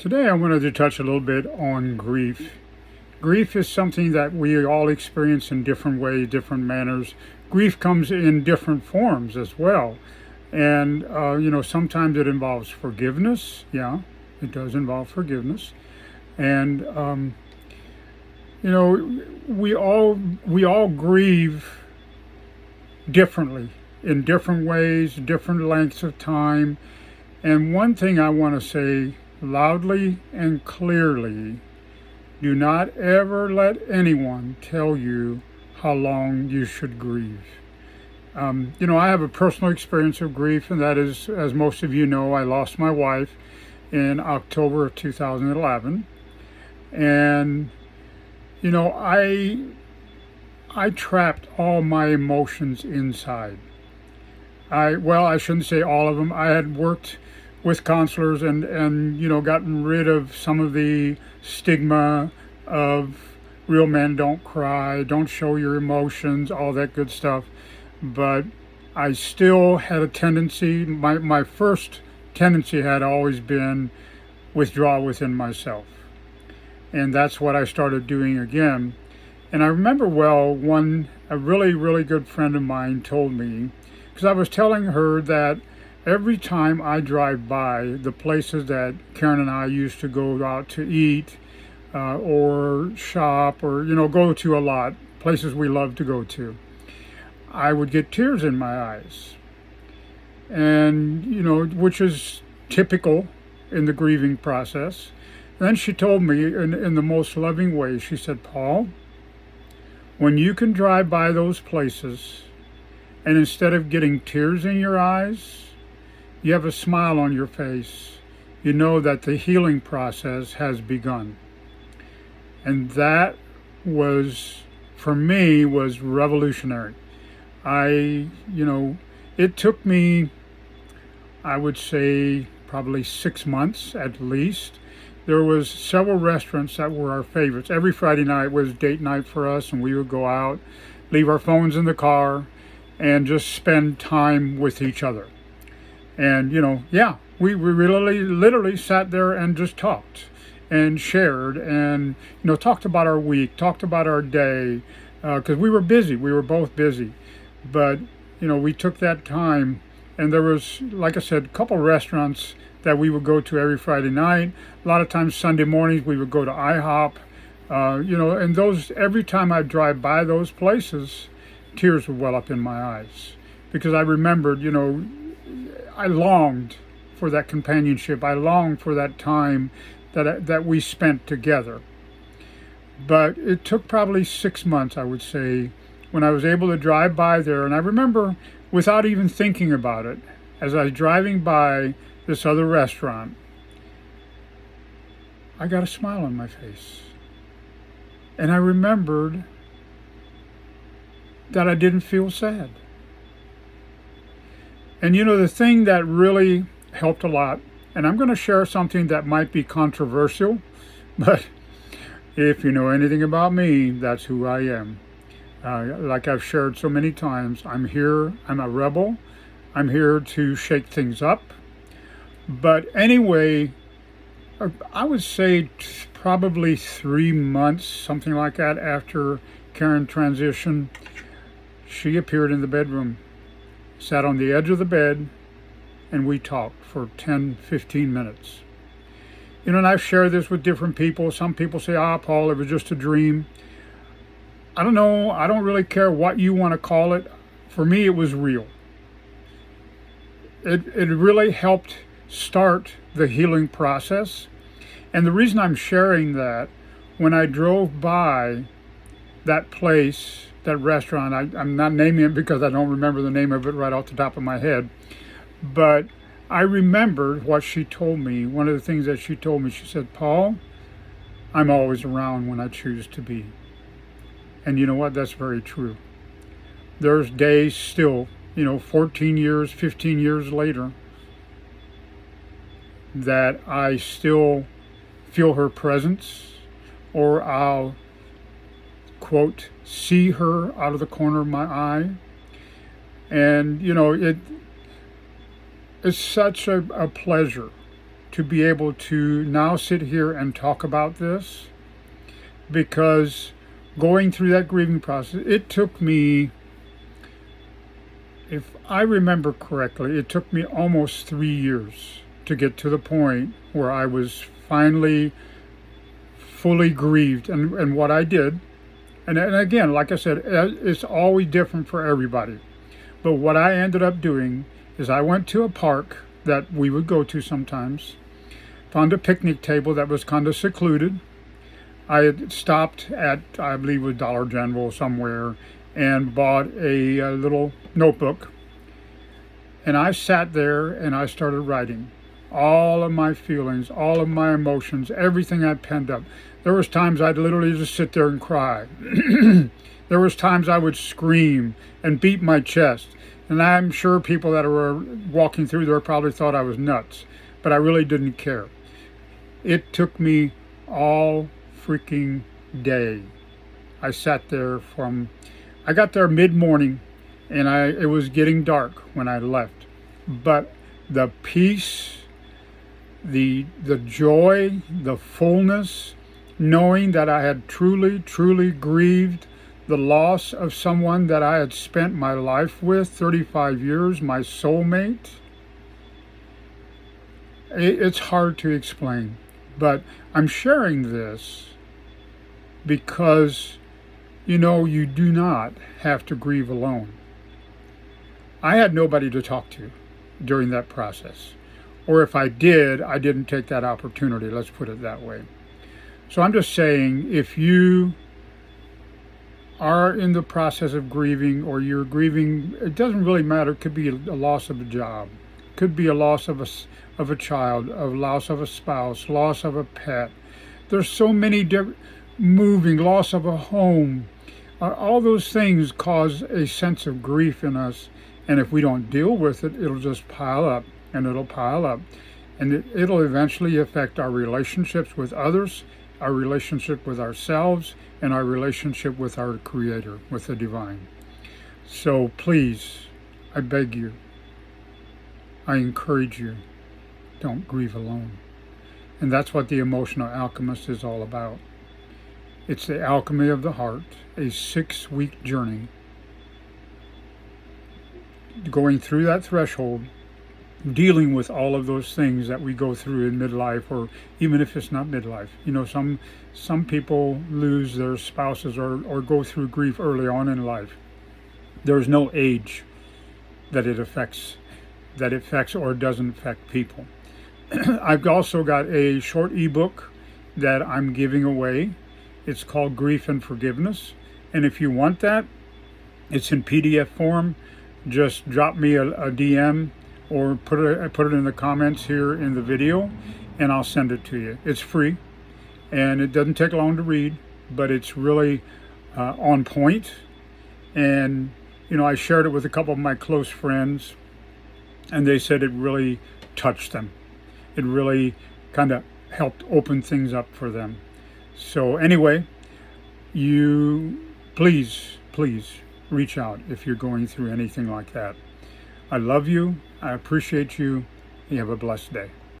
Today I wanted to touch a little bit on grief. Grief is something that we all experience in different ways, different manners. Grief comes in different forms as well. And, sometimes it involves forgiveness. Yeah, it does involve forgiveness. And, you know, we all grieve differently in different ways, different lengths of time. And one thing I want to say loudly and clearly: do not ever let anyone tell you how long you should grieve. I have a personal experience of grief, and that is, as most of you know, I lost my wife in October of 2011. And, you know, I trapped all my emotions inside. I shouldn't say all of them. I had worked with counselors and gotten rid of some of the stigma of real men don't cry, don't show your emotions, all that good stuff. But I still had a tendency. My first tendency had always been withdraw within myself, and that's what I started doing again. And I remember well, a really, really good friend of mine told me, because I was telling her that every time I drive by the places that Karen and I used to go out to eat, or shop, or, go to a lot, places we love to go to, I would get tears in my eyes. And, which is typical in the grieving process. And then she told me in the most loving way, she said, "Paul, when you can drive by those places and instead of getting tears in your eyes, you have a smile on your face, you know that the healing process has begun." And that was, for me, was revolutionary. It took me, I would say, probably 6 months at least. There was several restaurants that were our favorites. Every Friday night was date night for us, and we would go out, leave our phones in the car, and just spend time with each other. And, we literally sat there and just talked and shared and, talked about our week, talked about our day, because we were busy. We were both busy. But, we took that time, and there was, like I said, a couple restaurants that we would go to every Friday night. A lot of times Sunday mornings we would go to IHOP, and every time I drive by those places, tears would well up in my eyes, because I remembered, I longed for that companionship. I longed for that time that we spent together. But it took probably 6 months, I would say, when I was able to drive by there. And I remember, without even thinking about it, as I was driving by this other restaurant, I got a smile on my face. And I remembered that I didn't feel sad. And the thing that really helped a lot, and I'm going to share something that might be controversial, but if you know anything about me, that's who I am. Like I've shared so many times, I'm a rebel. I'm here to shake things up. But anyway, I would say probably 3 months, something like that, after Karen transitioned, she appeared in the bedroom, sat on the edge of the bed, and we talked for 10, 15 minutes. And I've shared this with different people. Some people say, Paul, it was just a dream. I don't know. I don't really care what you want to call it. For me, it was real. It really helped start the healing process. And the reason I'm sharing that, when I drove by that place, that restaurant, I'm not naming it because I don't remember the name of it right off the top of my head, but I remembered what she told me. One of the things that she told me, she said, "Paul, I'm always around when I choose to be." And you know what? That's very true. There's days still, 14 years, 15 years later, that I still feel her presence, or I'll, quote, see her out of the corner of my eye. And, it's such a pleasure to be able to now sit here and talk about this, because going through that grieving process, it took me, if I remember correctly, it took me almost 3 years to get to the point where I was finally fully grieved. And what I did, and again, like I said, it's always different for everybody. But what I ended up doing is I went to a park that we would go to sometimes, found a picnic table that was kind of secluded. I had stopped at, I believe it was Dollar General somewhere, and bought a little notebook. And I sat there and I started writing all of my feelings, all of my emotions, everything I penned up. There was times I'd literally just sit there and cry. There was times I would scream and beat my chest. And I'm sure people that were walking through there probably thought I was nuts, but I really didn't care. It took me all freaking day. I sat there I got there mid-morning, and it was getting dark when I left. But the peace, the joy, the fullness, knowing that I had truly, truly grieved the loss of someone that I had spent my life with, 35 years, my soulmate. It's hard to explain, but I'm sharing this because, you do not have to grieve alone. I had nobody to talk to during that process. Or if I did, I didn't take that opportunity, let's put it that way. So I'm just saying, if you are in the process of grieving, or you're grieving, it doesn't really matter. It could be a loss of a job, could be a loss of a child, a loss of a spouse, loss of a pet. There's so many different, loss of a home. All those things cause a sense of grief in us. And if we don't deal with it, it'll just pile up, and it'll pile up. And it'll eventually affect our relationships with others, our relationship with ourselves, and our relationship with our Creator, with the divine. So please, I beg you, I encourage you, don't grieve alone. And that's what the Emotional Alchemist is all about. It's the alchemy of the heart, a 6-week journey, going through that threshold, dealing with all of those things that we go through in midlife, or even if it's not midlife. Some people lose their spouses or go through grief early on in life. There's no age that it affects or doesn't affect people. I've also got a short ebook that I'm giving away. It's called Grief and Forgiveness. And if you want that, it's in PDF form. Just drop me a DM, or put it in the comments here in the video, and I'll send it to you. It's free, and it doesn't take long to read, but it's really on point. And I shared it with a couple of my close friends, and they said it really touched them. It really kind of helped open things up for them. So anyway, you please reach out if you're going through anything like that. I love you. I appreciate you. You have a blessed day.